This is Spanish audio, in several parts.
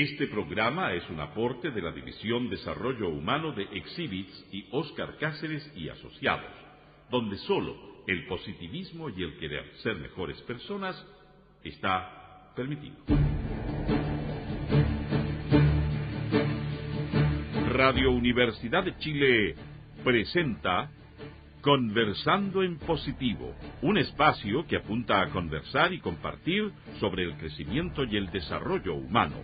Este programa es un aporte de la División Desarrollo Humano de Exhibits y Óscar Cáceres y Asociados, donde solo el positivismo y el querer ser mejores personas está permitido. Radio Universidad de Chile presenta Conversando en Positivo, un espacio que apunta a conversar y compartir sobre el crecimiento y el desarrollo humano.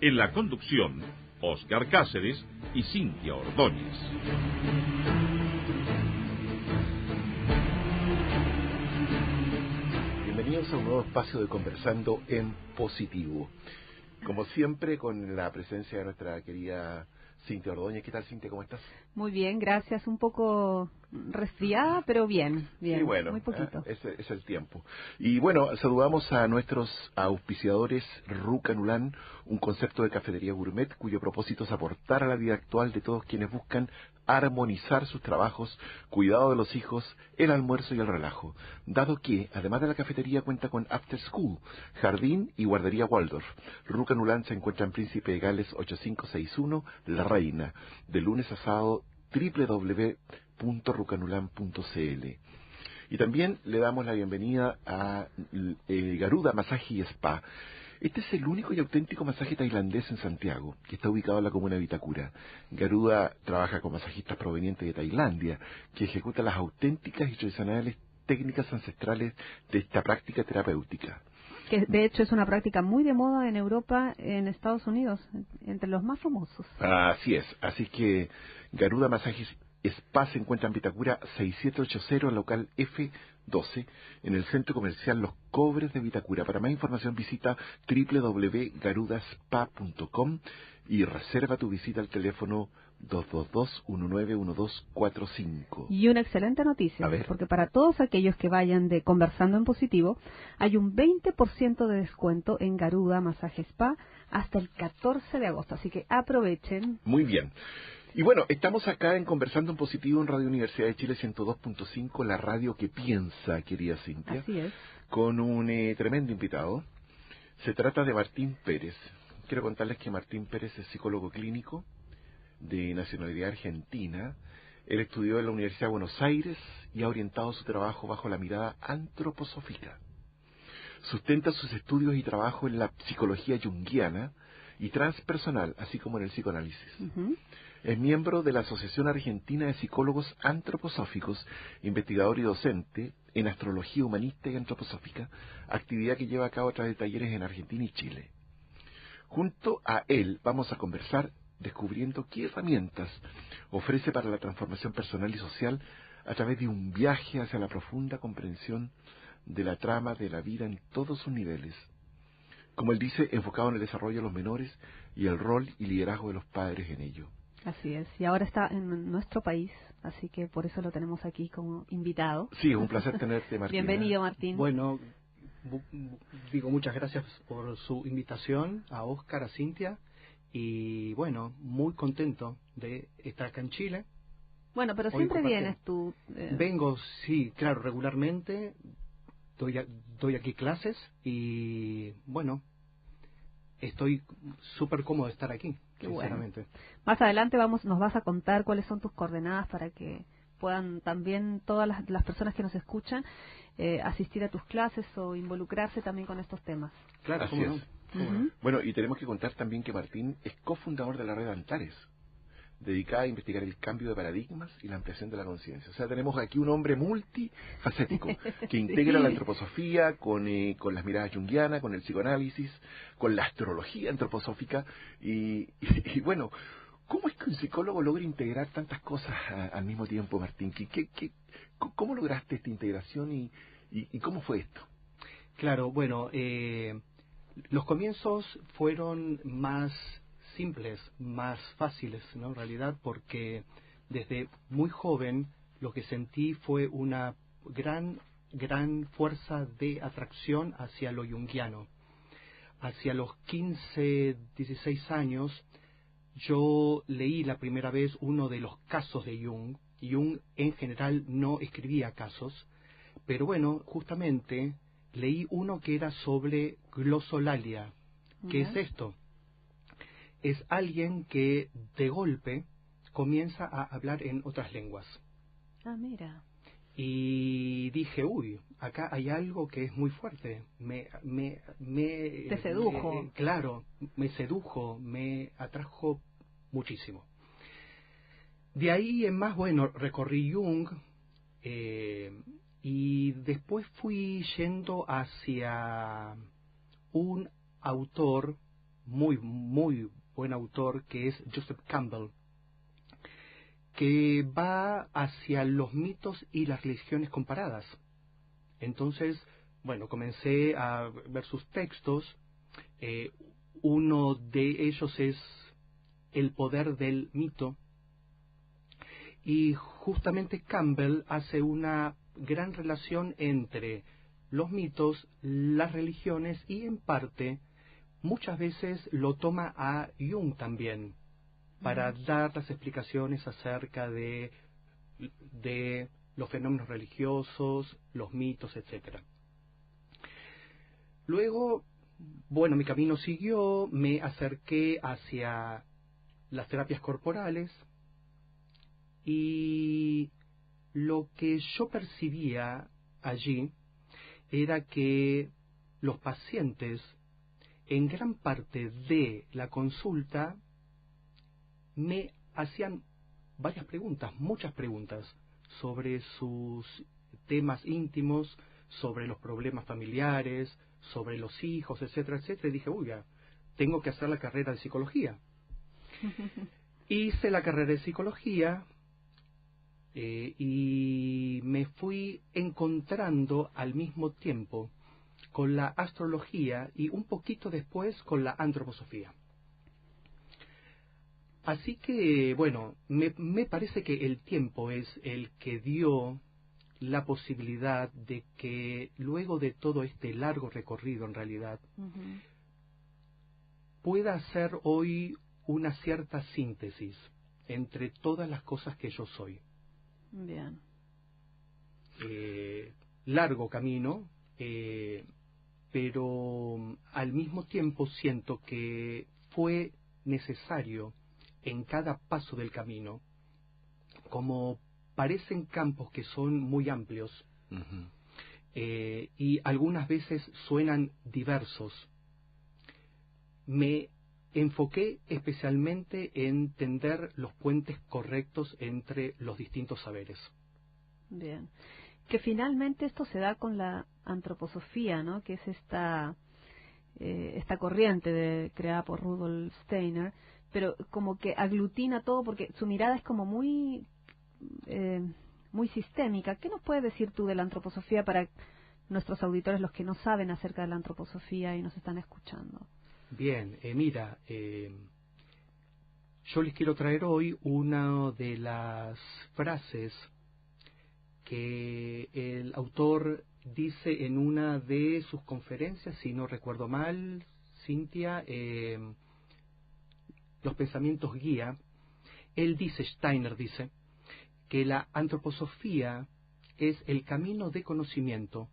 En la conducción, Óscar Cáceres y Cintia Ordóñez. Bienvenidos a un nuevo espacio de Conversando en Positivo. Como siempre, con la presencia de nuestra querida Cintia Ordóñez. ¿Qué tal, Cintia? ¿Cómo estás? Muy bien, gracias. Un poco resfriada, pero bien, Sí, bueno, muy poquito. Es el tiempo. Y bueno, saludamos a nuestros auspiciadores Rucanulán, un concepto de cafetería gourmet cuyo propósito es aportar a la vida actual de todos quienes buscan armonizar sus trabajos, cuidado de los hijos, el almuerzo y el relajo, dado que, además de la cafetería, cuenta con After School, jardín y guardería Waldorf. Rucanulán se encuentra en Príncipe de Gales 8561, La Reina, de lunes a sábado, www.rucanulán.cl. Y también le damos la bienvenida a Garuda Masaje y Spa. Este es el único y auténtico masaje tailandés en Santiago, que está ubicado en la comuna de Vitacura. Garuda trabaja con masajistas provenientes de Tailandia, que ejecutan las auténticas y tradicionales técnicas ancestrales de esta práctica terapéutica. Que de hecho es una práctica muy de moda en Europa, en Estados Unidos, entre los más famosos. Así es, así que Garuda Masajes Spa se encuentra en Vitacura 6780, local F12, en el centro comercial Los Cobres de Vitacura. Para más información visita www.garudaspa.com y reserva tu visita al teléfono 222-191245. Y una excelente noticia, porque para todos aquellos que vayan de Conversando en Positivo, hay un 20% de descuento en Garuda Masaje Spa hasta el 14 de agosto, así que aprovechen. Muy bien. Y bueno, estamos acá en Conversando en Positivo en Radio Universidad de Chile 102.5, la radio que piensa, querida Cintia. Así es. Con un tremendo invitado. Se trata de Martín Pérez. Quiero contarles que Martín Pérez es psicólogo clínico de nacionalidad argentina. Él estudió en la Universidad de Buenos Aires y ha orientado su trabajo bajo la mirada antroposófica. Sustenta sus estudios y trabajo en la psicología junguiana y transpersonal, así como en el psicoanálisis. Es miembro de la Asociación Argentina de Psicólogos Antroposóficos, investigador y docente en astrología humanista y antroposófica, actividad que lleva a cabo a través de talleres en Argentina y Chile. Junto a él vamos a conversar descubriendo qué herramientas ofrece para la transformación personal y social a través de un viaje hacia la profunda comprensión de la trama de la vida en todos sus niveles. Como él dice, enfocado en el desarrollo de los menores y el rol y liderazgo de los padres en ello. Así es, y ahora está en nuestro país, así que por eso lo tenemos aquí como invitado. Sí, es un placer tenerte, Martín. Bienvenido, Martín. Bueno, digo muchas gracias por su invitación a Óscar, a Cintia, y bueno, muy contento de estar acá en Chile. Bueno, pero siempre vienes tú. Vengo, sí, claro, regularmente, doy aquí clases y bueno, estoy súper cómodo de estar aquí. Qué sinceramente. Bueno. Más adelante nos vas a contar cuáles son tus coordenadas para que puedan también todas las personas que nos escuchan asistir a tus clases o involucrarse también con estos temas. Claro, así es. Bueno, y tenemos que contar también que Martín es cofundador de la red Antares, dedicada a investigar el cambio de paradigmas y la ampliación de la conciencia. O sea, tenemos aquí un hombre multifacético que integra la antroposofía con las miradas junguianas, con el psicoanálisis, con la astrología antroposófica y bueno, ¿cómo es que un psicólogo logra integrar tantas cosas al mismo tiempo, Martín? ¿Cómo lograste esta integración y cómo fue esto? Claro, bueno, los comienzos fueron más simples, más fáciles, ¿no? En realidad, porque desde muy joven lo que sentí fue una gran fuerza de atracción hacia lo junguiano. Hacia los 15, 16 años, yo leí la primera vez uno de los casos de Jung. Jung en general no escribía casos, pero bueno, justamente leí uno que era sobre glosolalia. ¿Qué es esto? es alguien que de golpe comienza a hablar en otras lenguas. Ah, mira. Y dije, uy, acá hay algo que es muy fuerte. Te sedujo. Claro, me sedujo, me atrajo muchísimo. De ahí en más, bueno, recorrí Jung y después fui yendo hacia un autor, muy buen autor, que es Joseph Campbell, que va hacia los mitos y las religiones comparadas. Entonces, bueno, comencé a ver sus textos. Uno de ellos es El poder del mito. Y justamente Campbell hace una gran relación entre los mitos, las religiones y en parte, muchas veces lo toma a Jung también, para dar las explicaciones acerca de los fenómenos religiosos, los mitos, etcétera. Luego, bueno, mi camino siguió, me acerqué hacia las terapias corporales y lo que yo percibía allí era que los pacientes, en gran parte de la consulta, me hacían varias preguntas, muchas preguntas, sobre sus temas íntimos, sobre los problemas familiares, sobre los hijos, etcétera, etcétera. Y dije, uy, ya, tengo que hacer la carrera de psicología. Hice la carrera de psicología y me fui encontrando al mismo tiempo con la astrología y un poquito después con la antroposofía. Así que, bueno, me parece que el tiempo es el que dio la posibilidad de que luego de todo este largo recorrido, en realidad, pueda hacer hoy una cierta síntesis entre todas las cosas que yo soy. Bien. Largo camino, pero al mismo tiempo siento que fue necesario en cada paso del camino, como parecen campos que son muy amplios y algunas veces suenan diversos, me enfoqué especialmente en tender los puentes correctos entre los distintos saberes. Bien. Que finalmente esto se da con la antroposofía, ¿no? Que es esta corriente creada por Rudolf Steiner, pero como que aglutina todo porque su mirada es como muy sistémica. ¿Qué nos puedes decir tú de la antroposofía para nuestros auditores, los que no saben acerca de la antroposofía y nos están escuchando? Bien, mira, yo les quiero traer hoy una de las frases que el autor dice en una de sus conferencias, si no recuerdo mal, Cintia, los pensamientos guía. Él dice, Steiner dice, que la antroposofía es el camino de conocimiento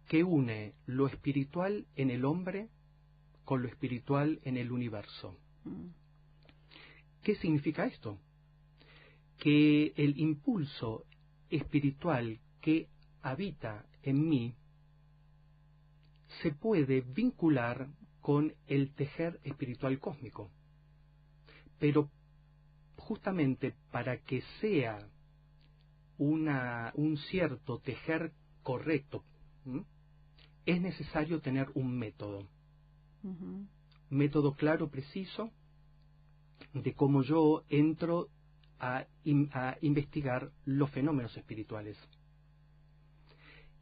que une lo espiritual en el hombre con lo espiritual en el universo. ¿Qué significa esto? Que el impulso espiritual que habita en mí se puede vincular con el tejer espiritual cósmico. Pero justamente para que sea un cierto tejer correcto, es necesario tener un método. Método claro, preciso, de cómo yo entro a investigar los fenómenos espirituales.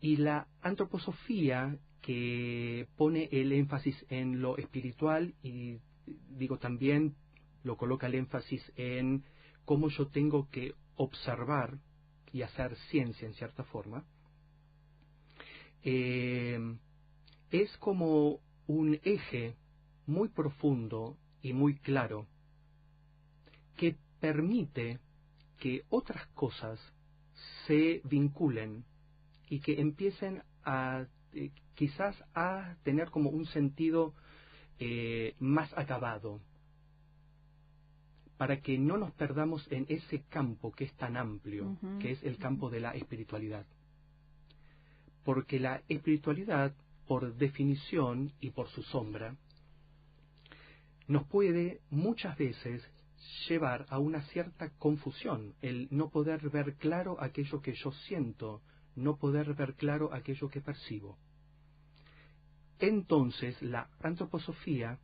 Y la antroposofía, que pone el énfasis en lo espiritual y digo también lo coloca el énfasis en cómo yo tengo que observar y hacer ciencia en cierta forma, es como un eje muy profundo y muy claro que permite que otras cosas se vinculen y que empiecen a quizás a tener como un sentido más acabado, para que no nos perdamos en ese campo que es tan amplio, que es el campo de la espiritualidad. Porque la espiritualidad, por definición y por su sombra, nos puede muchas veces llevar a una cierta confusión, el no poder ver claro aquello que yo siento, no poder ver claro aquello que percibo. Entonces, la antroposofía,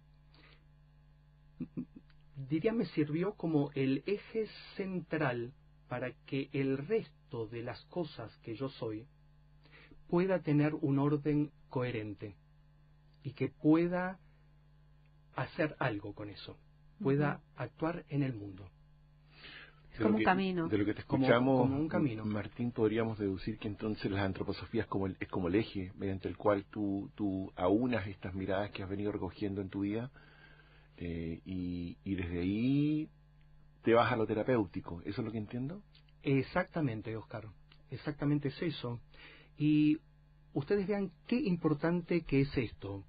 diría, me sirvió como el eje central para que el resto de las cosas que yo soy pueda tener un orden coherente y que pueda hacer algo con eso, pueda actuar en el mundo. Es como un camino. De lo que te escuchamos, como un camino. Martín, podríamos deducir que entonces la antroposofía es como el eje mediante el cual tú aunas estas miradas que has venido recogiendo en tu vida, y desde ahí te vas a lo terapéutico. ¿Eso es lo que entiendo? Exactamente, Oscar. Exactamente es eso. Y ustedes vean qué importante que es esto.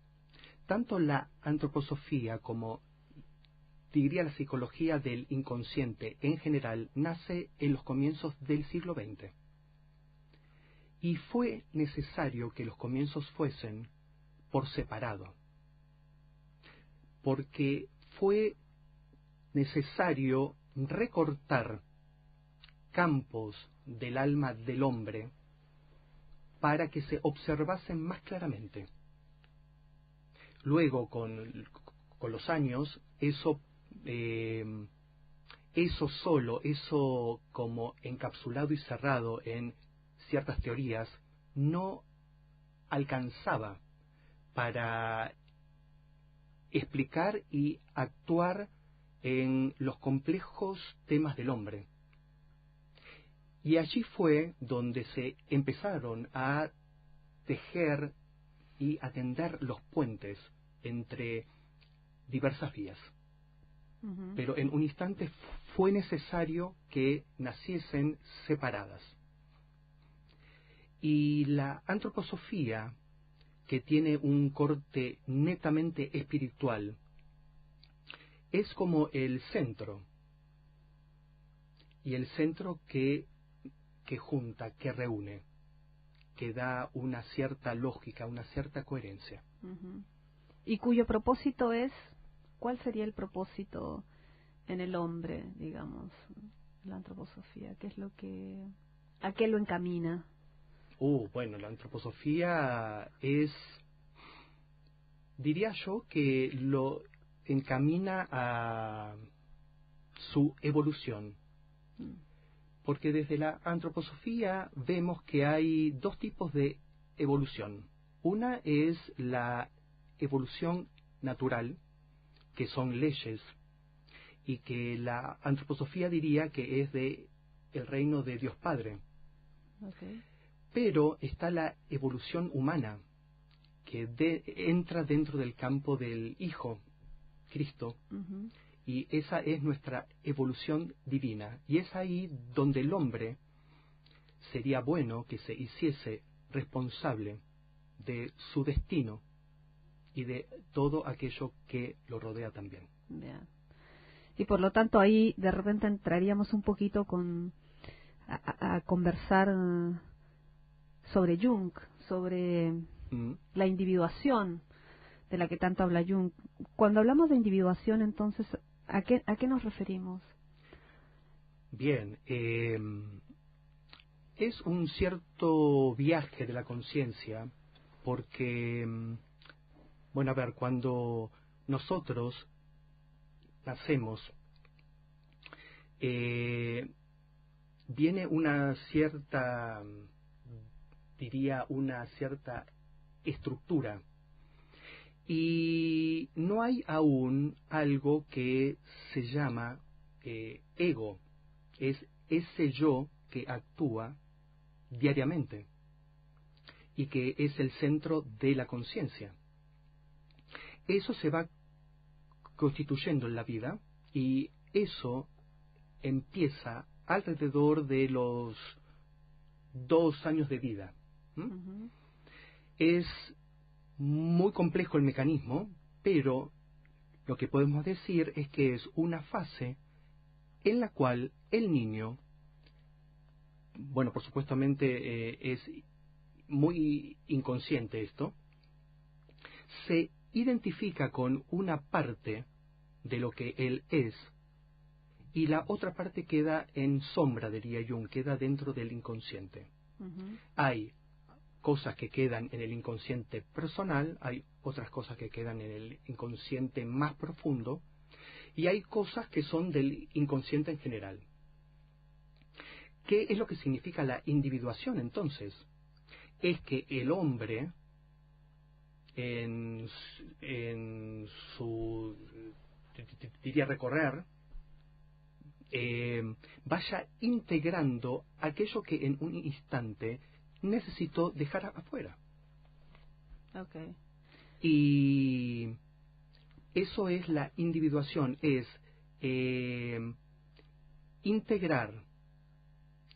Tanto la antroposofía como, diría, la psicología del inconsciente en general, nace en los comienzos del siglo XX. Y fue necesario que los comienzos fuesen por separado, porque fue necesario recortar campos del alma del hombre para que se observasen más claramente. Luego, con los años, eso como encapsulado y cerrado en ciertas teorías, no alcanzaba para explicar y actuar en los complejos temas del hombre. Y allí fue donde se empezaron a tejer y a tender los puentes entre diversas vías. Pero en un instante fue necesario que naciesen separadas. Y la antroposofía, que tiene un corte netamente espiritual, es como el centro. Y el centro que junta, que reúne, que da una cierta lógica, una cierta coherencia. Y cuyo propósito es, ¿cuál sería el propósito en el hombre, digamos, la antroposofía? ¿Qué es lo que, a qué lo encamina? Bueno, la antroposofía es, diría yo, que lo encamina a su evolución. Porque desde la antroposofía vemos que hay dos tipos de evolución. Una es la evolución natural, que son leyes, y que la antroposofía diría que es de el reino de Dios Padre. Pero está la evolución humana, que entra dentro del campo del Hijo, Cristo, y esa es nuestra evolución divina. Y es ahí donde el hombre sería bueno que se hiciese responsable de su destino y de todo aquello que lo rodea también. Bien. Y por lo tanto ahí de repente entraríamos un poquito a conversar sobre Jung, sobre la individuación de la que tanto habla Jung. Cuando hablamos de individuación, entonces, ¿a qué nos referimos? Bien, es un cierto viaje de la conciencia, porque, bueno, a ver, cuando nosotros nacemos, viene una cierta, diría, una cierta estructura, y no hay aún algo que se llama ego, es ese yo que actúa diariamente y que es el centro de la conciencia. Eso se va constituyendo en la vida, y eso empieza alrededor de los 2 años de vida. Es muy complejo el mecanismo, pero lo que podemos decir es que es una fase en la cual el niño, bueno, por supuestamente es muy inconsciente esto, se identifica con una parte de lo que él es, y la otra parte queda en sombra, diría Jung, queda dentro del inconsciente. Hay cosas que quedan en el inconsciente personal, hay otras cosas que quedan en el inconsciente más profundo, y hay cosas que son del inconsciente en general. ¿Qué es lo que significa la individuación entonces? Es que el hombre, en su diría recorrer, vaya integrando aquello que en un instante necesitó dejar afuera. Okay. Y eso es la individuación, es integrar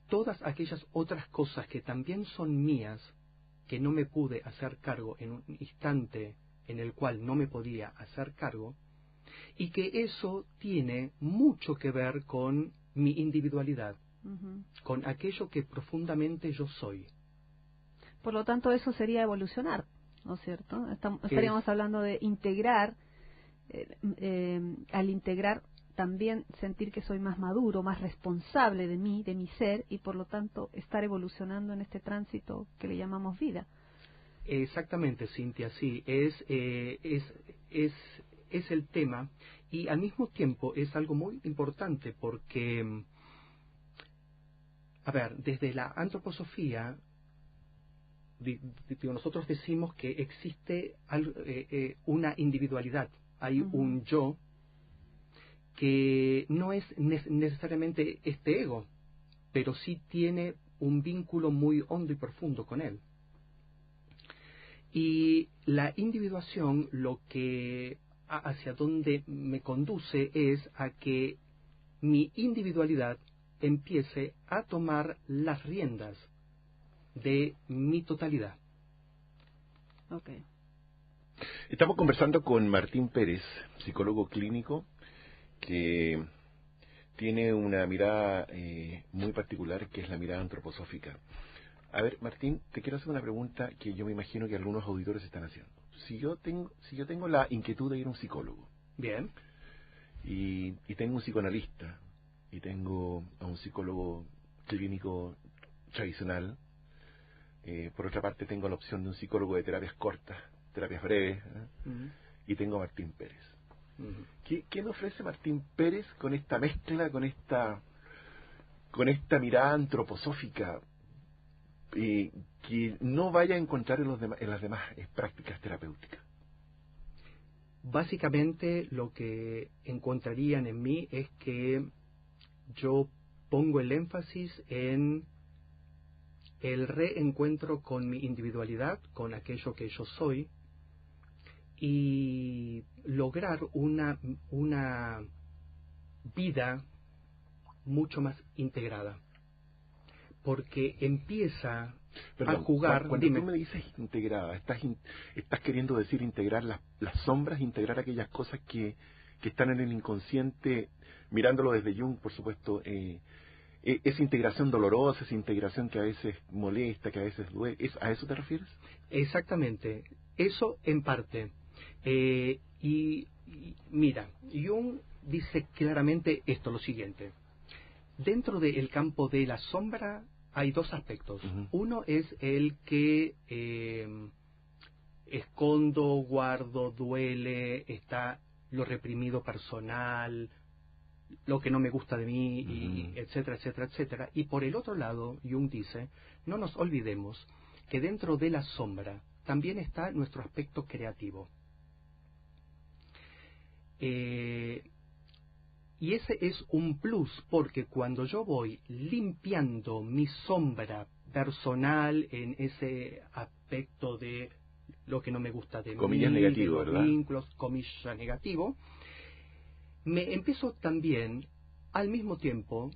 todas aquellas otras cosas que también son mías, que no me pude hacer cargo en un instante en el cual no me podía hacer cargo, y que eso tiene mucho que ver con mi individualidad, con aquello que profundamente yo soy. Por lo tanto, eso sería evolucionar, ¿no es cierto? Estaríamos hablando de integrar, al integrar también sentir que soy más maduro, más responsable de mí, de mi ser, y por lo tanto estar evolucionando en este tránsito que le llamamos vida. Exactamente, Cintia, sí, es el tema, y al mismo tiempo es algo muy importante porque, a ver, desde la antroposofía, nosotros decimos que existe una individualidad, hay un yo que no es necesariamente este ego, pero sí tiene un vínculo muy hondo y profundo con él. Y la individuación, lo que hacia donde me conduce es a que mi individualidad empiece a tomar las riendas de mi totalidad. Okay. Estamos conversando con Martín Pérez, psicólogo clínico, que tiene una mirada muy particular, que es la mirada antroposófica. A ver, Martín, te quiero hacer una pregunta que yo me imagino que algunos auditores están haciendo. Si yo tengo la inquietud de ir a un psicólogo, bien, y tengo un psicoanalista, y tengo a un psicólogo clínico tradicional, por otra parte tengo la opción de un psicólogo de terapias cortas, terapias breves, y tengo a Martín Pérez. ¿Qué me ofrece Martín Pérez con esta mezcla, con esta mirada antroposófica que no vaya a encontrar en las demás prácticas terapéuticas? Básicamente lo que encontrarían en mí es que yo pongo el énfasis en el reencuentro con mi individualidad, con aquello que yo soy, y lograr una vida mucho más integrada, porque empieza a jugar. Cuando tú me dices integrada, estás queriendo decir integrar las sombras, integrar aquellas cosas que están en el inconsciente, mirándolo desde Jung, por supuesto, esa integración dolorosa, esa integración que a veces molesta, que a veces duele. ¿A eso te refieres? Exactamente, eso en parte. Y mira, Jung dice claramente esto, lo siguiente: dentro del campo de la sombra hay dos aspectos. Uno es el que escondo, guardo, duele, está lo reprimido personal, lo que no me gusta de mí, y etcétera, etcétera, etcétera. Y por el otro lado, Jung dice, no nos olvidemos que dentro de la sombra también está nuestro aspecto creativo. Y ese es un plus, porque cuando yo voy limpiando mi sombra personal en ese aspecto de lo que no me gusta de comillas mí, negativo, de los ¿verdad? vínculos, comillas negativo, me empiezo también al mismo tiempo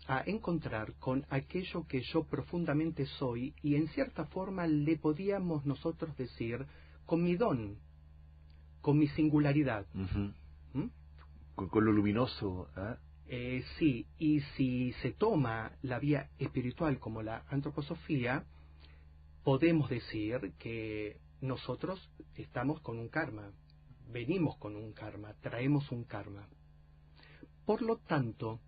a encontrar con aquello que yo profundamente soy, y en cierta forma le podíamos nosotros decir con mi don, con mi singularidad. Con lo luminoso, Sí, y si se toma la vía espiritual como la antroposofía, podemos decir que nosotros estamos con un karma, venimos con un karma, traemos un karma. Por lo tanto,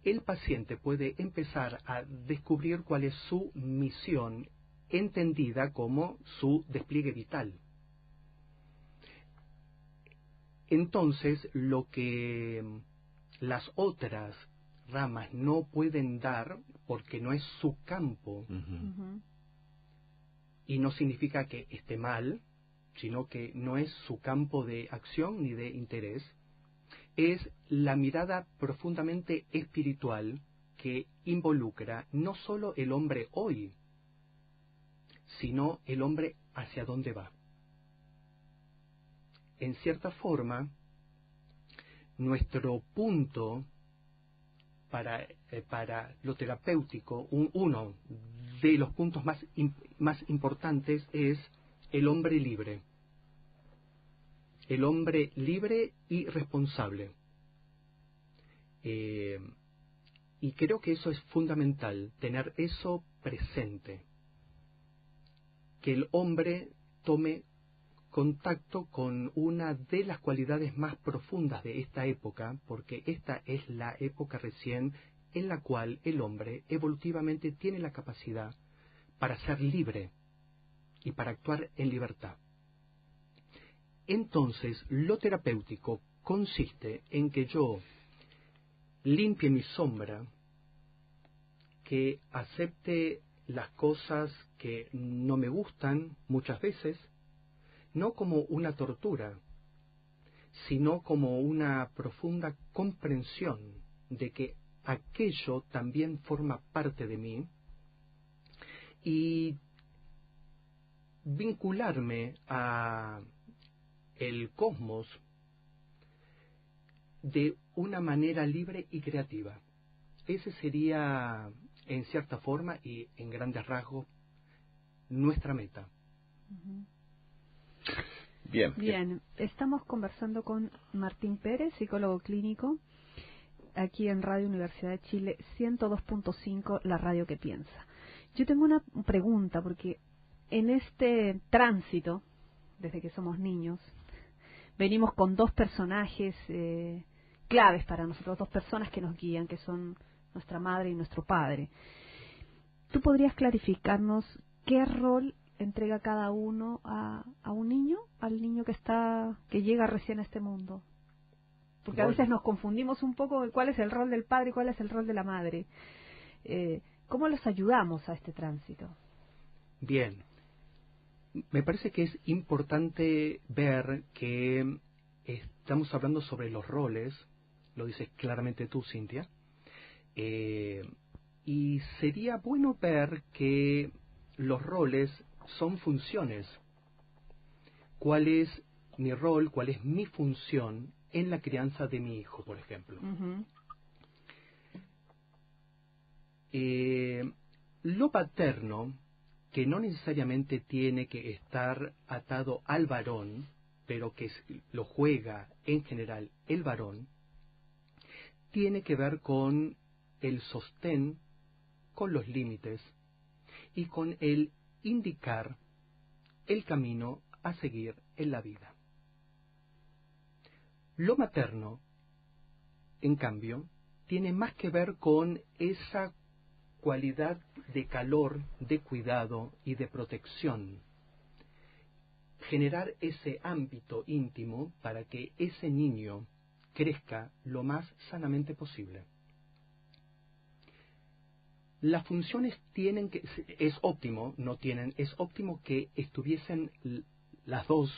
el paciente puede empezar a descubrir cuál es su misión, entendida como su despliegue vital. Entonces, lo que las otras ramas no pueden dar, porque no es su campo, y no significa que esté mal, sino que no es su campo de acción ni de interés, es la mirada profundamente espiritual que involucra no solo el hombre hoy, sino el hombre hacia dónde va. En cierta forma, nuestro punto para lo terapéutico, uno de los puntos más importantes es el hombre libre. El hombre libre y responsable. Y creo que eso es fundamental, tener eso presente. Que el hombre tome contacto con una de las cualidades más profundas de esta época, porque esta es la época recién en la cual el hombre evolutivamente tiene la capacidad para ser libre y para actuar en libertad. Entonces, lo terapéutico consiste en que yo limpie mi sombra, que acepte las cosas que no me gustan muchas veces, no como una tortura, sino como una profunda comprensión de que aquello también forma parte de mí, y vincularme a el cosmos de una manera libre y creativa. Ese sería, en cierta forma y en grandes rasgos, nuestra meta. Bien, estamos conversando con Martín Pérez, psicólogo clínico, aquí en Radio Universidad de Chile 102.5, la radio que piensa. Yo tengo una pregunta, porque en este tránsito, desde que somos niños, venimos con dos personajes claves para nosotros, dos personas que nos guían, que son nuestra madre y nuestro padre. ¿Tú podrías clarificarnos qué rol entrega cada uno a un niño, al niño que llega recién a este mundo? Porque a veces nos confundimos un poco de cuál es el rol del padre y cuál es el rol de la madre. ¿Cómo los ayudamos a este tránsito? Bien. Me parece que es importante ver que estamos hablando sobre los roles, lo dices claramente tú, Cintia, y sería bueno ver que los roles son funciones. ¿Cuál es mi rol, cuál es mi función en la crianza de mi hijo, por ejemplo? Lo paterno, que no necesariamente tiene que estar atado al varón, pero que lo juega en general el varón, tiene que ver con el sostén, con los límites y con el indicar el camino a seguir en la vida. Lo materno, en cambio, tiene más que ver con esa cualidad de calor, de cuidado y de protección. Generar ese ámbito íntimo para que ese niño crezca lo más sanamente posible. Las funciones es óptimo que estuviesen las dos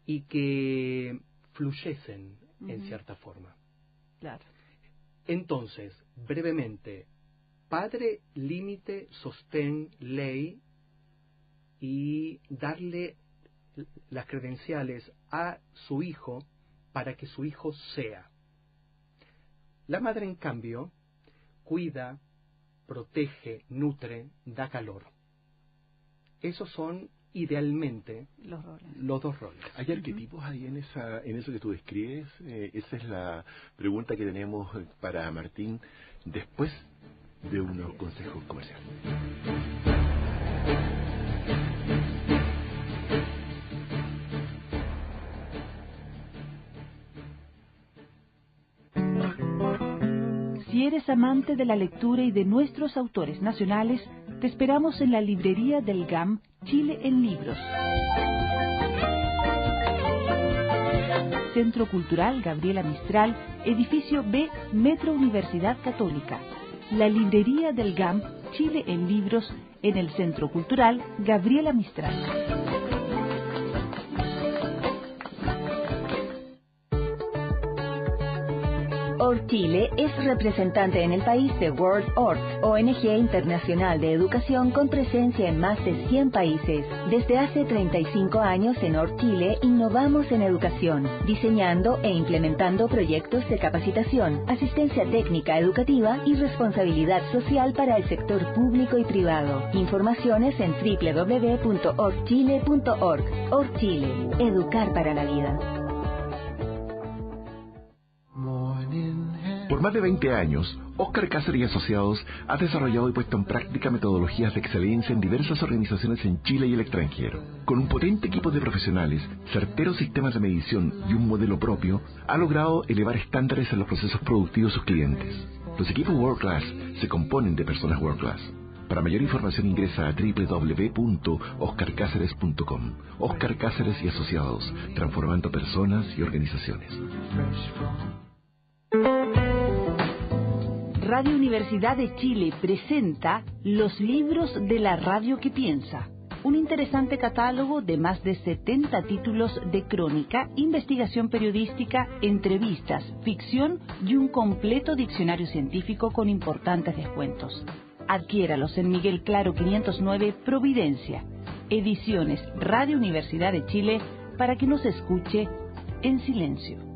y que fluyesen en cierta forma. Claro. Entonces, brevemente, padre, límite, sostén, ley, y darle las credenciales a su hijo para que su hijo sea. La madre, en cambio, cuida, protege, nutre, da calor. Esos son idealmente los dos roles. ¿Hay arquetipos ahí en eso que tú describes? Esa es la pregunta que tenemos para Martín después de unos consejos comerciales. Si eres amante de la lectura y de nuestros autores nacionales, te esperamos en la librería del GAM, Chile en Libros. Centro Cultural Gabriela Mistral, edificio B, Metro Universidad Católica. La librería del GAM, Chile en Libros, en el Centro Cultural Gabriela Mistral. Chile es representante en el país de World Org, ONG internacional de educación con presencia en más de 100 países. Desde hace 35 años en Org Chile innovamos en educación, diseñando e implementando proyectos de capacitación, asistencia técnica educativa y responsabilidad social para el sector público y privado. Informaciones en www.orgchile.org. Org Chile, educar para la vida. Por más de 20 años, Óscar Cáceres y Asociados ha desarrollado y puesto en práctica metodologías de excelencia en diversas organizaciones en Chile y el extranjero. Con un potente equipo de profesionales, certeros sistemas de medición y un modelo propio, ha logrado elevar estándares en los procesos productivos de sus clientes. Los equipos World Class se componen de personas World Class. Para mayor información ingresa a www.oscarcaceres.com. Óscar Cáceres y Asociados, transformando personas y organizaciones. Radio Universidad de Chile presenta Los libros de la radio que piensa, un interesante catálogo de más de 70 títulos de crónica, investigación periodística, entrevistas, ficción y un completo diccionario científico con importantes descuentos. Adquiéralos en Miguel Claro 509, Providencia. Ediciones Radio Universidad de Chile, para que nos escuche en silencio.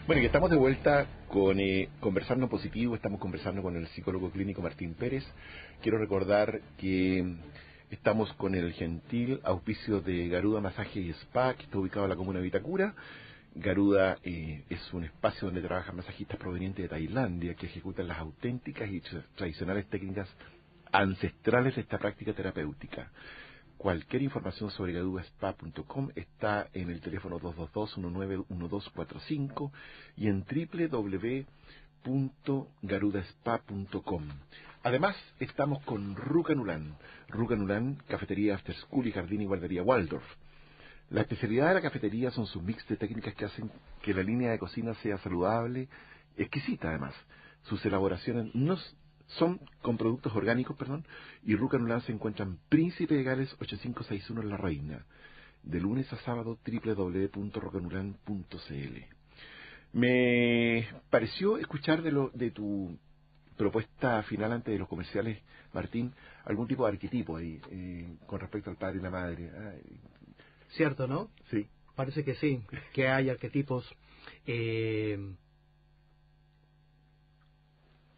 Bueno, y estamos de vuelta con Conversando en Positivo. Estamos conversando con el psicólogo clínico Martín Pérez. Quiero recordar que estamos con el gentil auspicio de Garuda Masaje y Spa, que está ubicado en la comuna de Vitacura. Garuda es un espacio donde trabajan masajistas provenientes de Tailandia que ejecutan las auténticas y tradicionales técnicas ancestrales de esta práctica terapéutica. Cualquier información sobre garudaspa.com está en el teléfono 222-191245 y en www.garudaspa.com. Además, estamos con Rucanulán. Rucanulán, cafetería After School y jardín y guardería Waldorf. La especialidad de la cafetería son sus mix de técnicas que hacen que la línea de cocina sea saludable, exquisita además. Sus elaboraciones son con productos orgánicos, y Rucanulán se encuentra en Príncipe de Gales 8561 en La Reina. De lunes a sábado, www.rucanulán.cl. Me pareció escuchar de tu propuesta final antes de los comerciales, Martín, algún tipo de arquetipo ahí con respecto al padre y la madre. Cierto, ¿no? Sí. Parece que sí, que hay arquetipos.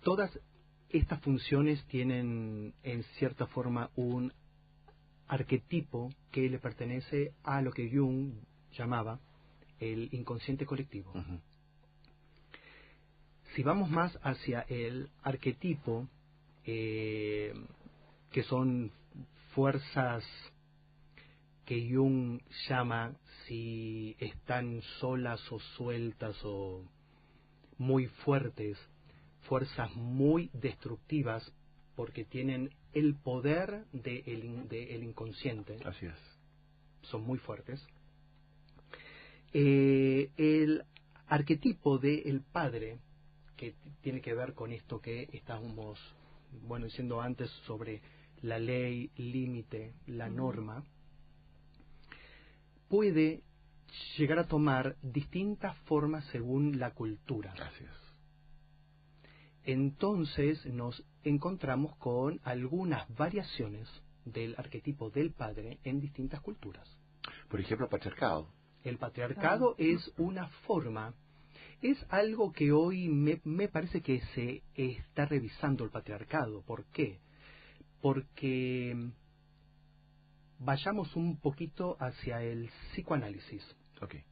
Todas estas funciones tienen en cierta forma un arquetipo que le pertenece a lo que Jung llamaba el inconsciente colectivo. Uh-huh. Si vamos más hacia el arquetipo, que son fuerzas que Jung llama, si están solas o sueltas o muy fuertes, fuerzas muy destructivas porque tienen el poder del inconsciente. Así es. Son muy fuertes. El arquetipo del padre, que tiene que ver con esto que estábamos diciendo antes sobre la ley, límite, la norma, puede llegar a tomar distintas formas según la cultura. Gracias. Entonces nos encontramos con algunas variaciones del arquetipo del padre en distintas culturas. Por ejemplo, patriarcado. El patriarcado es una forma, es algo que hoy me parece que se está revisando el patriarcado. ¿Por qué? Porque vayamos un poquito hacia el psicoanálisis. Okay.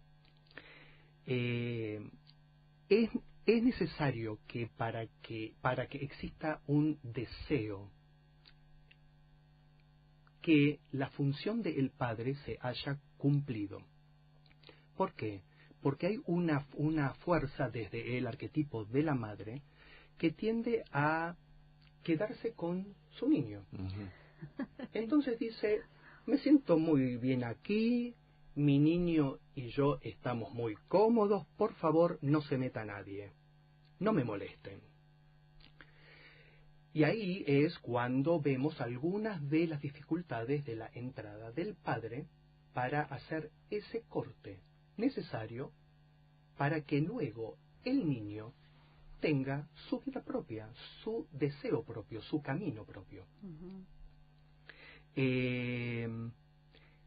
Es necesario que para que exista un deseo, que la función del padre se haya cumplido. ¿Por qué? Porque hay una fuerza desde el arquetipo de la madre que tiende a quedarse con su niño. Entonces dice, me siento muy bien aquí, mi niño y yo estamos muy cómodos, por favor no se meta nadie, no me molesten. Y ahí es cuando vemos algunas de las dificultades de la entrada del padre para hacer ese corte necesario para que luego el niño tenga su vida propia, su deseo propio, su camino propio.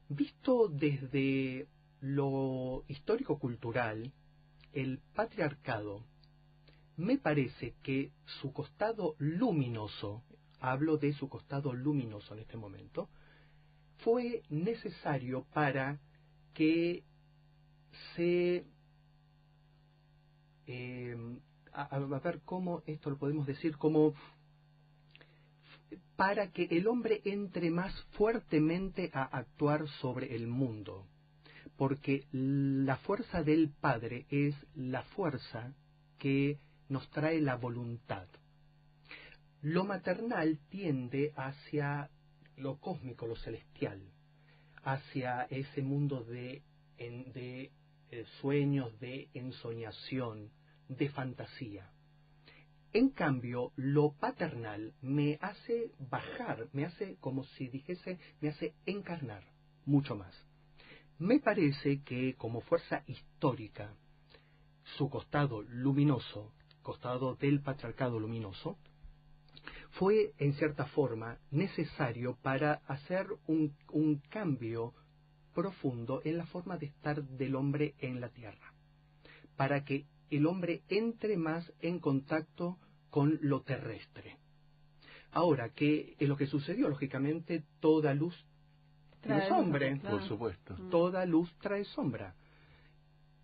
Visto desde lo histórico-cultural, el patriarcado, me parece que su costado luminoso, hablo de su costado luminoso en este momento, fue necesario para que se... a ver cómo esto lo podemos decir, como para que el hombre entre más fuertemente a actuar sobre el mundo, porque la fuerza del padre es la fuerza que nos trae la voluntad. Lo maternal tiende hacia lo cósmico, lo celestial, hacia ese mundo de sueños, de ensoñación, de fantasía. En cambio, lo paternal me hace bajar, me hace, como si dijese, me hace encarnar mucho más. Me parece que como fuerza histórica, su costado luminoso, costado del patriarcado luminoso, fue en cierta forma necesario para hacer un cambio profundo en la forma de estar del hombre en la tierra, para que el hombre entre más en contacto con lo terrestre. Ahora, ¿qué es lo que sucedió? Lógicamente, toda luz tiene sombra. Claro. Por supuesto. Toda luz trae sombra.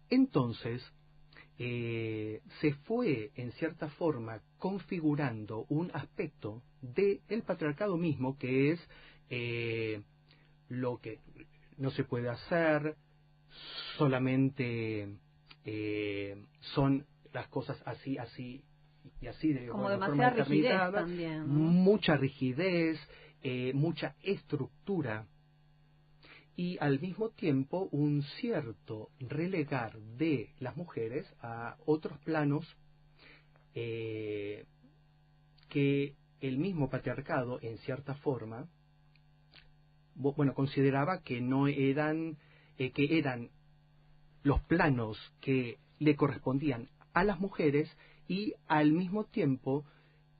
Entonces, se fue, en cierta forma, configurando un aspecto del patriarcado mismo, que es lo que no se puede hacer, solamente son las cosas así, así y así, de como forma demasiada rigidez determinada, también, ¿no? mucha rigidez, mucha estructura, y al mismo tiempo un cierto relegar de las mujeres a otros planos que el mismo patriarcado, en cierta forma, consideraba que no eran, que eran los planos que le correspondían a las mujeres, y al mismo tiempo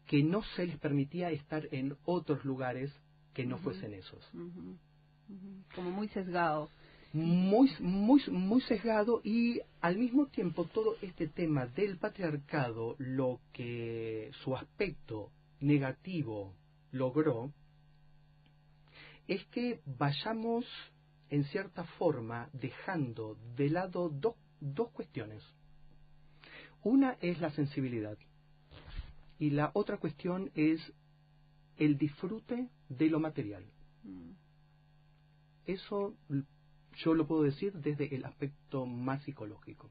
que no se les permitía estar en otros lugares que no fuesen esos. Como muy sesgado. Muy sesgado, y al mismo tiempo todo este tema del patriarcado, lo que su aspecto negativo logró, es que vayamos en cierta forma dejando de lado dos cuestiones. Una es la sensibilidad y la otra cuestión es el disfrute de lo material. Eso yo lo puedo decir desde el aspecto más psicológico.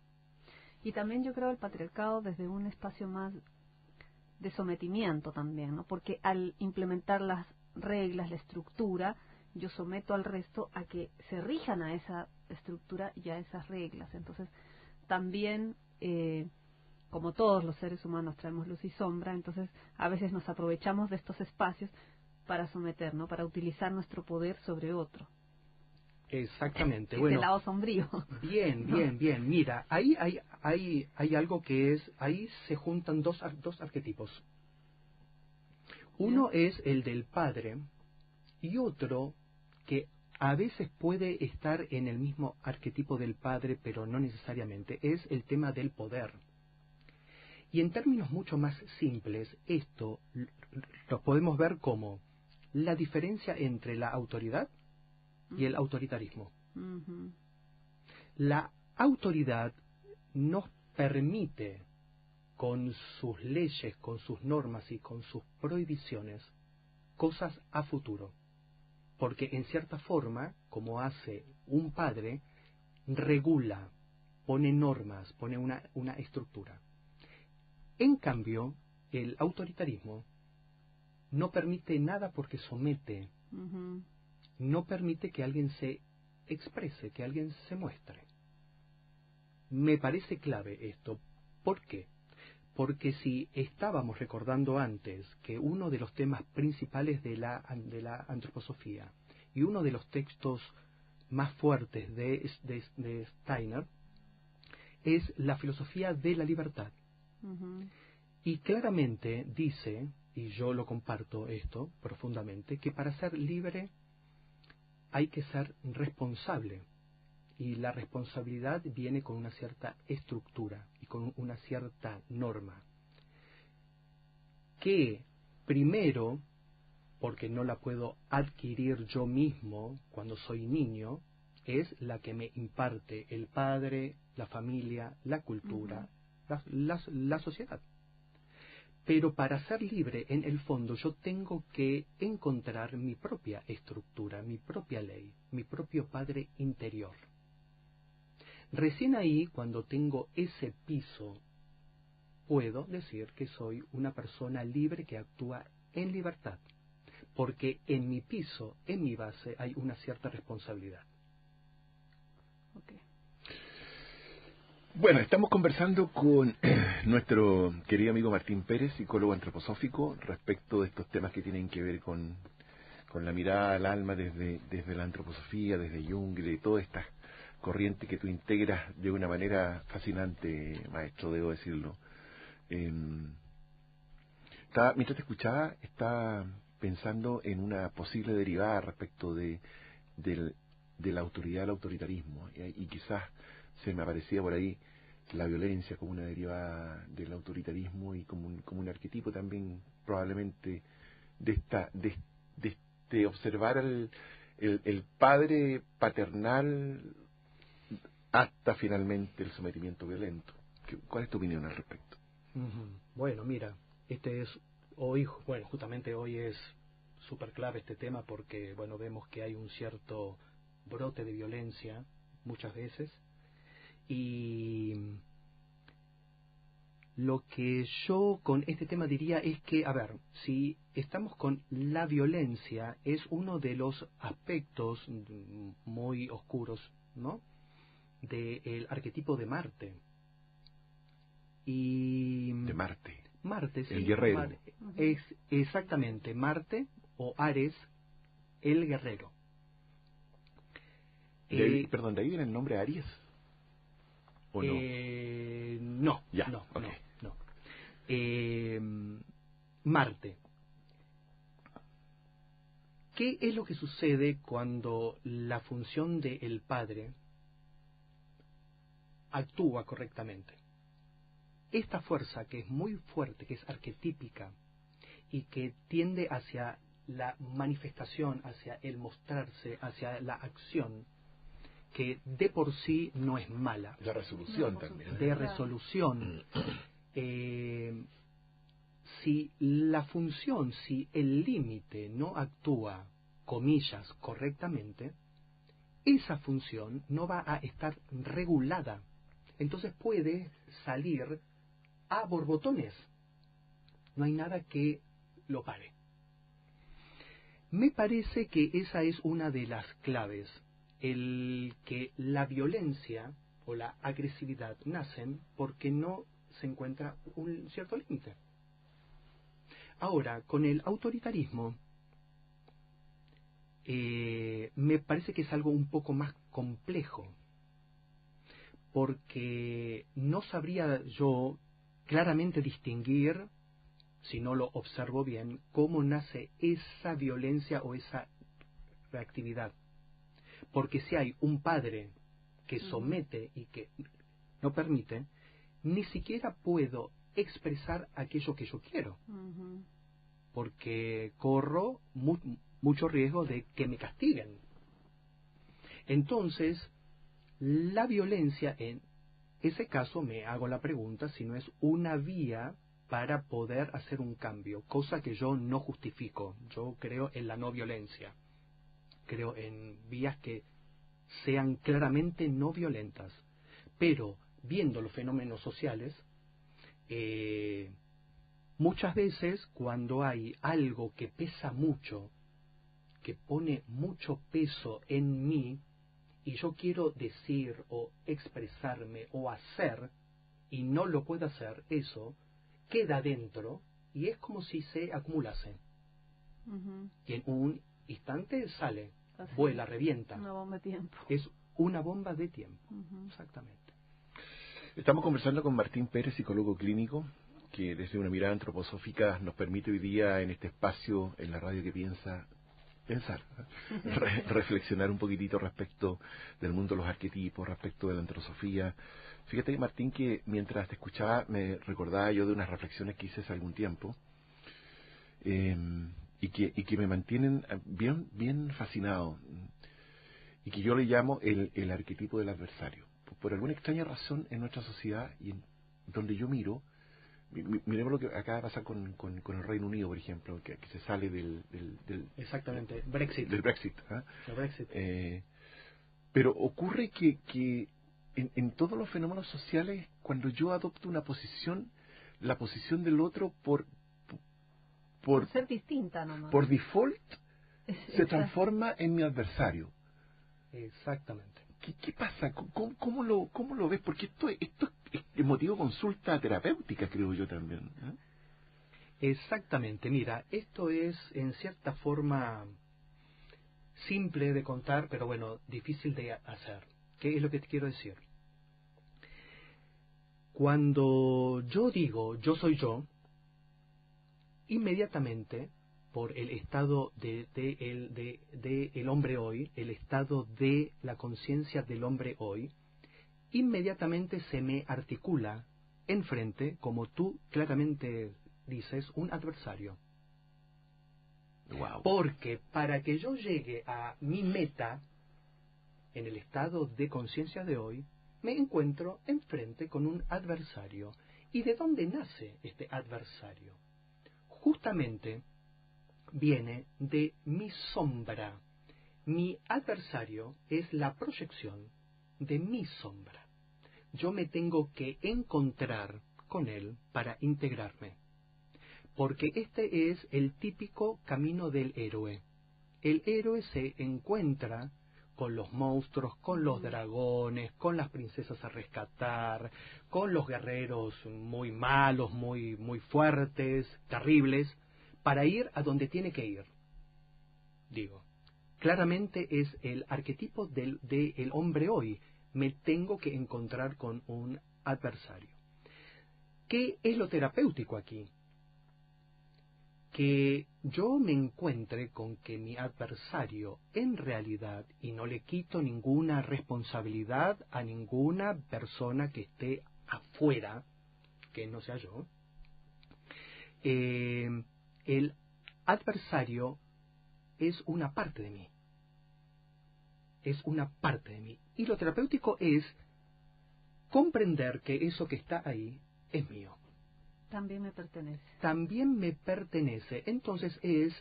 Y también yo creo el patriarcado desde un espacio más de sometimiento también, ¿no? Porque al implementar las reglas, la estructura, yo someto al resto a que se rijan a esa estructura y a esas reglas. Entonces, también, como todos los seres humanos traemos luz y sombra, entonces a veces nos aprovechamos de estos espacios para someter, ¿no? Para utilizar nuestro poder sobre otro. Exactamente. Ese lado sombrío. Bien. Mira, ahí hay algo que es, ahí se juntan dos arquetipos. Uno es el del padre y otro que a veces puede estar en el mismo arquetipo del padre, pero no necesariamente, es el tema del poder. Y en términos mucho más simples, esto lo podemos ver como la diferencia entre la autoridad y el autoritarismo. Ujú. La autoridad nos permite, con sus leyes, con sus normas y con sus prohibiciones, cosas a futuro. Porque en cierta forma, como hace un padre, regula, pone normas, pone una estructura. En cambio, el autoritarismo no permite nada porque somete, Ujú. no permite que alguien se exprese, que alguien se muestre. Me parece clave esto. ¿Por qué? Porque si estábamos recordando antes que uno de los temas principales de la antroposofía y uno de los textos más fuertes de Steiner es la filosofía de la libertad. Ujú. Y claramente dice, y yo lo comparto esto profundamente, que para ser libre hay que ser responsable. Y la responsabilidad viene con una cierta estructura y con una cierta norma. Que primero, porque no la puedo adquirir yo mismo cuando soy niño, es la que me imparte el padre, la familia, la cultura, la sociedad. Pero para ser libre, en el fondo, yo tengo que encontrar mi propia estructura, mi propia ley, mi propio padre interior. Recién ahí, cuando tengo ese piso, puedo decir que soy una persona libre que actúa en libertad, porque en mi piso, en mi base, hay una cierta responsabilidad. Okay. Bueno, estamos conversando con nuestro querido amigo Martín Pérez, psicólogo antroposófico, respecto de estos temas que tienen que ver con la mirada al alma desde la antroposofía, desde Jung, de todas estas corrientes que tú integras de una manera fascinante, maestro, debo decirlo. Mientras te escuchaba, estaba pensando en una posible derivada respecto de la autoridad al autoritarismo, y quizás se me aparecía por ahí la violencia como una derivada del autoritarismo y como un arquetipo también probablemente de observar el padre paternal hasta finalmente el sometimiento violento. ¿Cuál es tu opinión al respecto? Bueno, mira, justamente hoy es súper clave este tema porque, bueno, vemos que hay un cierto brote de violencia muchas veces, y lo que yo con este tema diría es que, a ver, si estamos con la violencia, es uno de los aspectos muy oscuros, ¿no?, del arquetipo de Marte. Y de Marte, sí, el guerrero. Es exactamente Marte o Ares, el guerrero. Perdón, ¿de ahí viene el nombre Aries? ¿O no? No, ya, no, okay. no. Marte. ¿Qué es lo que sucede cuando la función del padre actúa correctamente? Esta fuerza que es muy fuerte, que es arquetípica y que tiende hacia la manifestación, hacia el mostrarse, hacia la acción, que de por sí no es mala. La resolución también. De resolución. Si la función, si el límite no actúa, comillas, correctamente, esa función no va a estar regulada. Entonces puede salir a borbotones. No hay nada que lo pare. Me parece que esa es una de las claves. El que la violencia o la agresividad nacen porque no se encuentra un cierto límite. Ahora, con el autoritarismo, me parece que es algo un poco más complejo, porque no sabría yo claramente distinguir, si no lo observo bien, cómo nace esa violencia o esa reactividad. Porque si hay un padre que somete y que no permite, ni siquiera puedo expresar aquello que yo quiero. Porque corro mucho riesgo de que me castiguen. Entonces, la violencia, en ese caso me hago la pregunta si no es una vía para poder hacer un cambio, cosa que yo no justifico. Yo creo en la no violencia. Creo en vías que sean claramente no violentas. Pero, viendo los fenómenos sociales, muchas veces cuando hay algo que pesa mucho, que pone mucho peso en mí, y yo quiero decir o expresarme o hacer, y no lo puedo hacer, eso queda dentro y es como si se acumulase. Y en un instante sale, vuela, revienta. Una bomba de tiempo. Es una bomba de tiempo, exactamente. Estamos conversando con Martín Pérez, psicólogo clínico, que desde una mirada antroposófica nos permite hoy día en este espacio, en la radio que piensa, pensar, reflexionar un poquitito respecto del mundo de los arquetipos, respecto de la antroposofía. Fíjate, Martín, que mientras te escuchaba me recordaba yo de unas reflexiones que hice hace algún tiempo y que me mantienen bien fascinado y que yo le llamo el arquetipo del adversario. Por alguna extraña razón en nuestra sociedad y donde yo miro, miremos lo que acaba de pasar con el Reino Unido, por ejemplo, que se sale del exactamente, Brexit. Del Brexit. ¿Eh? El Brexit. Pero ocurre que en todos los fenómenos sociales, cuando yo adopto una posición, la posición del otro por ser distinta nomás. Por default se transforma en mi adversario. Exactamente. ¿Qué pasa? ¿Cómo lo ves? Porque esto es motivo de consulta terapéutica, creo yo también. Exactamente. Mira, esto es en cierta forma simple de contar, pero bueno, difícil de hacer. ¿Qué es lo que te quiero decir? Cuando yo digo yo soy yo, inmediatamente por el estado de el hombre hoy, el estado de la conciencia del hombre hoy, inmediatamente se me articula enfrente, como tú claramente dices, un adversario. Wow. Porque para que yo llegue a mi meta, en el estado de conciencia de hoy, me encuentro enfrente con un adversario. ¿Y de dónde nace este adversario? Justamente viene de mi sombra. Mi adversario es la proyección de mi sombra. Yo me tengo que encontrar con él para integrarme. Porque este es el típico camino del héroe. El héroe se encuentra con los monstruos, con los dragones, con las princesas a rescatar, con los guerreros muy malos, muy fuertes, terribles, para ir a donde tiene que ir. Digo, claramente es el arquetipo del hombre hoy. Me tengo que encontrar con un adversario. ¿Qué es lo terapéutico aquí? Que yo me encuentre con que mi adversario en realidad, y no le quito ninguna responsabilidad a ninguna persona que esté afuera, que no sea yo, el adversario es una parte de mí. Es una parte de mí. Y lo terapéutico es comprender que eso que está ahí es mío. También me pertenece. También me pertenece. Entonces es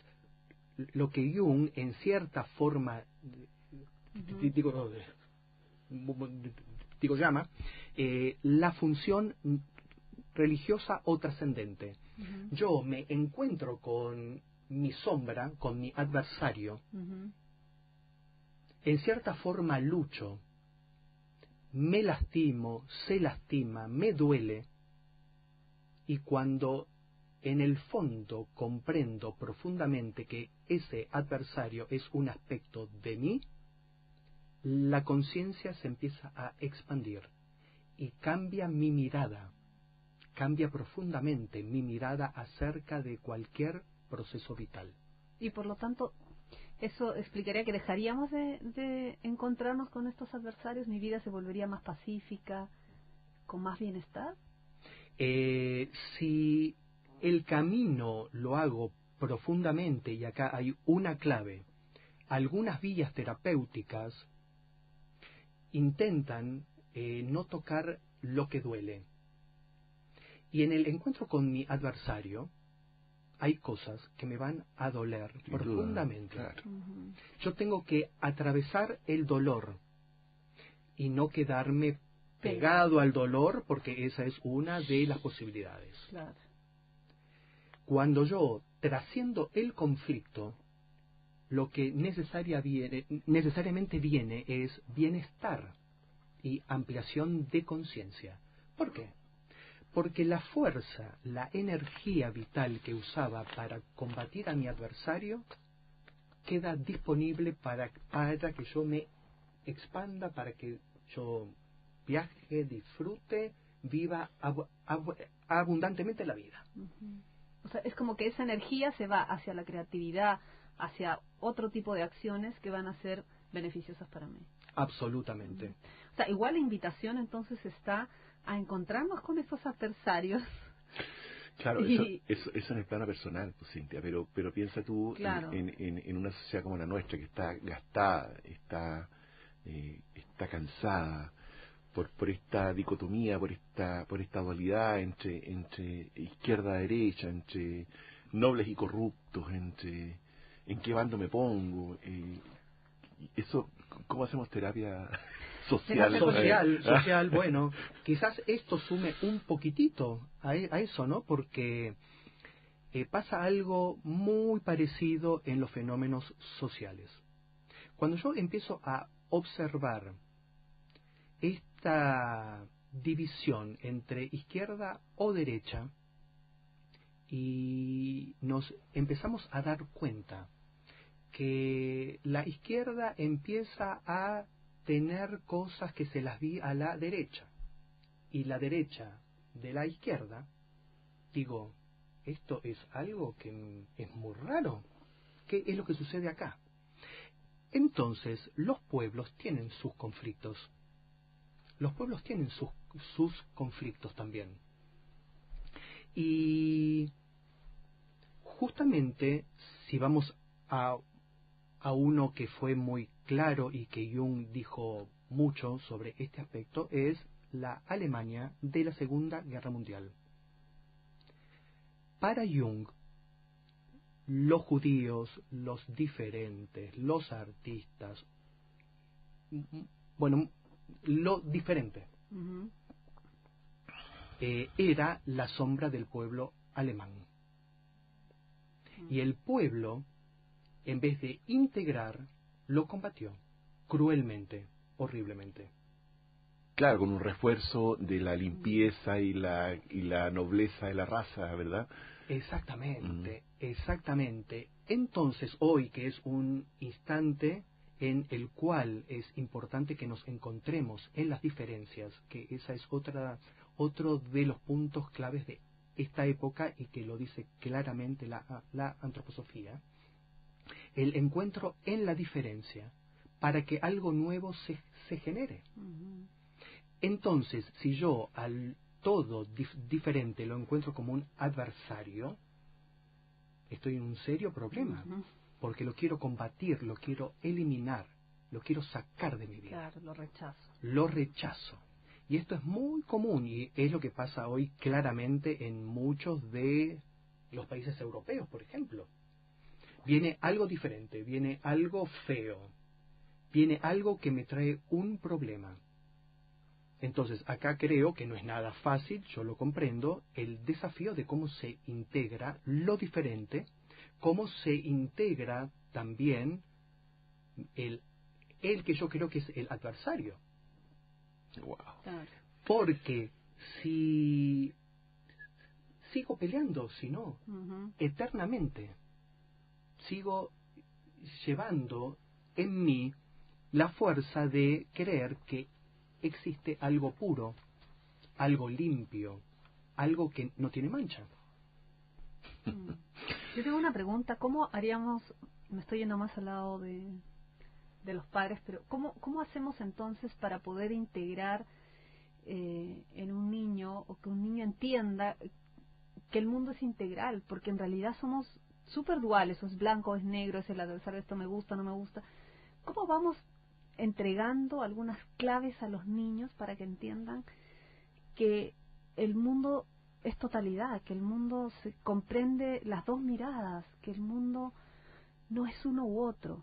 lo que Jung en cierta forma llama la función religiosa o trascendente. Yo me encuentro con mi sombra, con mi adversario. En cierta forma lucho, me lastimo, se lastima, me duele. Y cuando en el fondo comprendo profundamente que ese adversario es un aspecto de mí, la conciencia se empieza a expandir y cambia mi mirada, cambia profundamente mi mirada acerca de cualquier proceso vital. Y por lo tanto, ¿Eso explicaría que dejaríamos de encontrarnos con estos adversarios? ¿Mi vida se volvería más pacífica, con más bienestar? Si el camino lo hago profundamente, y acá hay una clave, algunas vías terapéuticas intentan no tocar lo que duele. Y en el encuentro con mi adversario hay cosas que me van a doler profundamente. Claro. Yo tengo que atravesar el dolor y no quedarme pegado al dolor, porque esa es una de las posibilidades. Claro. Cuando yo trasciendo el conflicto, lo que necesariamente viene es bienestar y ampliación de conciencia. ¿Por qué? Porque la fuerza, la energía vital que usaba para combatir a mi adversario queda disponible para que yo me expanda, para que yo viaje, disfrute, viva abundantemente la vida. O sea, es como que esa energía se va hacia la creatividad, hacia otro tipo de acciones que van a ser beneficiosas para mí. Absolutamente. O sea, igual la invitación entonces está a encontrarnos con esos adversarios. Claro, eso en el plano personal, pues, Cintia, pero piensa tú claro. en una sociedad como la nuestra, que está gastada, está cansada por esta dicotomía, por esta dualidad entre izquierda-derecha, entre nobles y corruptos, entre en qué bando me pongo. Eso, ¿cómo hacemos terapia social? Social, bueno, quizás esto sume un poquitito a eso, ¿no? Porque pasa algo muy parecido en los fenómenos sociales. Cuando yo empiezo a observar esta división entre izquierda o derecha, y nos empezamos a dar cuenta que la izquierda empieza a tener cosas que se las vi a la derecha, y la derecha de la izquierda, digo, esto es algo que es muy raro. ¿Qué es lo que sucede acá? Entonces, los pueblos tienen sus conflictos. Los pueblos tienen sus conflictos también. Y justamente, si vamos a uno que fue muy claro y que Jung dijo mucho sobre este aspecto, es la Alemania de la Segunda Guerra Mundial. Para Jung, los judíos, los diferentes, los artistas, bueno, lo diferente, era la sombra del pueblo alemán. Y el pueblo, en vez de integrar, lo combatió cruelmente, horriblemente. Claro, con un refuerzo de la limpieza y la nobleza de la raza, ¿verdad? Exactamente, exactamente. Entonces, hoy, que es un instante en el cual es importante que nos encontremos en las diferencias, que esa es otro de los puntos claves de esta época, y que lo dice claramente la antroposofía, el encuentro en la diferencia para que algo nuevo se genere. Entonces, si yo al todo diferente lo encuentro como un adversario, estoy en un serio problema, porque lo quiero combatir, lo quiero eliminar, lo quiero sacar de mi vida. Claro, lo rechazo. Lo rechazo. Y esto es muy común, y es lo que pasa hoy claramente en muchos de los países europeos, por ejemplo. Viene algo diferente, viene algo feo, viene algo que me trae un problema. Entonces, acá creo que no es nada fácil, yo lo comprendo, el desafío de cómo se integra lo diferente, cómo se integra también el que yo creo que es el adversario. Wow. Porque si sigo peleando, si no, eternamente, sigo llevando en mí la fuerza de creer que existe algo puro, algo limpio, algo que no tiene mancha. Yo tengo una pregunta, ¿cómo haríamos me estoy yendo más al lado de los padres, pero ¿cómo hacemos entonces para poder integrar en un niño, o que un niño entienda que el mundo es integral? Porque en realidad somos súper duales, o es blanco, o es negro, es el adversario, esto me gusta, no me gusta. ¿Cómo vamos entregando algunas claves a los niños para que entiendan que el mundo es totalidad, que el mundo se comprende las dos miradas, que el mundo no es uno u otro?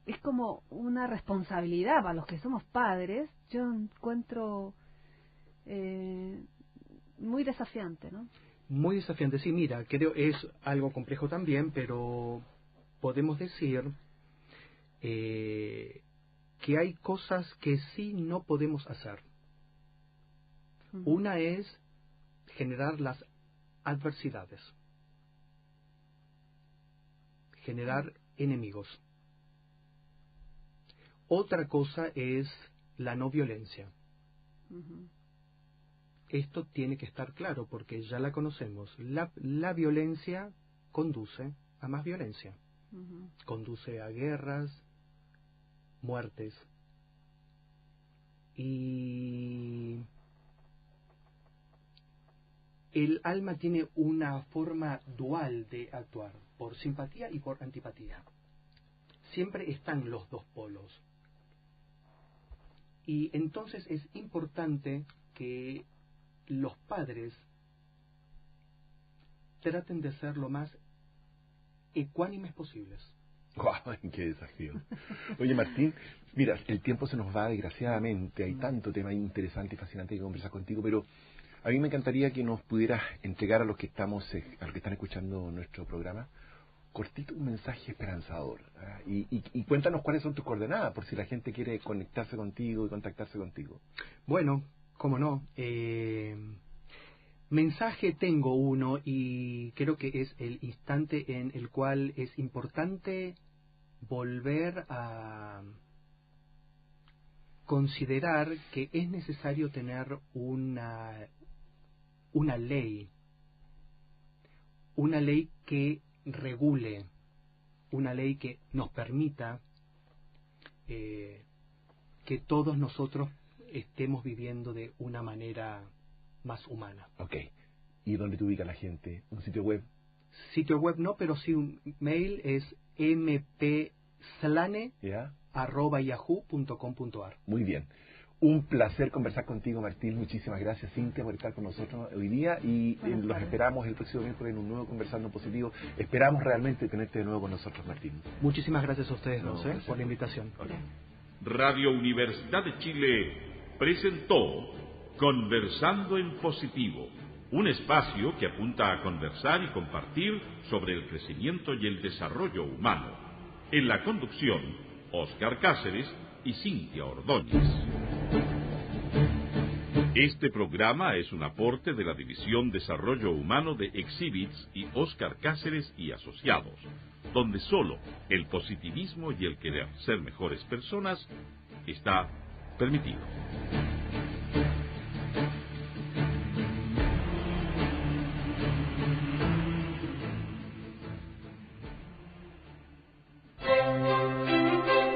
Es como una responsabilidad para los que somos padres. Yo encuentro muy desafiante, ¿no? Muy desafiante, sí, mira, creo es algo complejo también, pero podemos decir que hay cosas que sí no podemos hacer. Una es generar las adversidades, generar enemigos. Otra cosa es la no violencia. Esto tiene que estar claro porque ya la conocemos. La violencia conduce a más violencia. Conduce a guerras, muertes. Y el alma tiene una forma dual de actuar, por simpatía y por antipatía. Siempre están los dos polos. Y entonces es importante que los padres traten de ser lo más ecuánimes posibles. ¡Guau! ¡Qué desafío! Oye, Martín, mira, el tiempo se nos va desgraciadamente, hay tanto tema interesante y fascinante que conversar contigo, pero a mí me encantaría que nos pudieras entregar a los que están escuchando nuestro programa, cortito, un mensaje esperanzador. Y cuéntanos cuáles son tus coordenadas, por si la gente quiere conectarse contigo y contactarse contigo. Bueno, cómo no. Mensaje tengo uno, y creo que es el instante en el cual es importante volver a considerar que es necesario tener una ley que regule, una ley que nos permita que todos nosotros estemos viviendo de una manera más humana. Ok. ¿Y dónde te ubica la gente? ¿Un sitio web? Sitio web no, pero sí un mail, es mpslane@yahoo.com.ar. Muy bien. Un placer conversar contigo, Martín. Muchísimas gracias, Cintia, por estar con nosotros hoy día, y los esperamos el próximo miércoles en un nuevo Conversando Positivo. Esperamos realmente tenerte de nuevo con nosotros, Martín. Muchísimas gracias a ustedes dos por la invitación. Okay. Radio Universidad de Chile presentó Conversando en Positivo, un espacio que apunta a conversar y compartir sobre el crecimiento y el desarrollo humano. En la conducción, Óscar Cáceres y Cintia Ordóñez. Este programa es un aporte de la División Desarrollo Humano de Exhibits y Óscar Cáceres y Asociados, donde solo el positivismo y el querer ser mejores personas está permitido.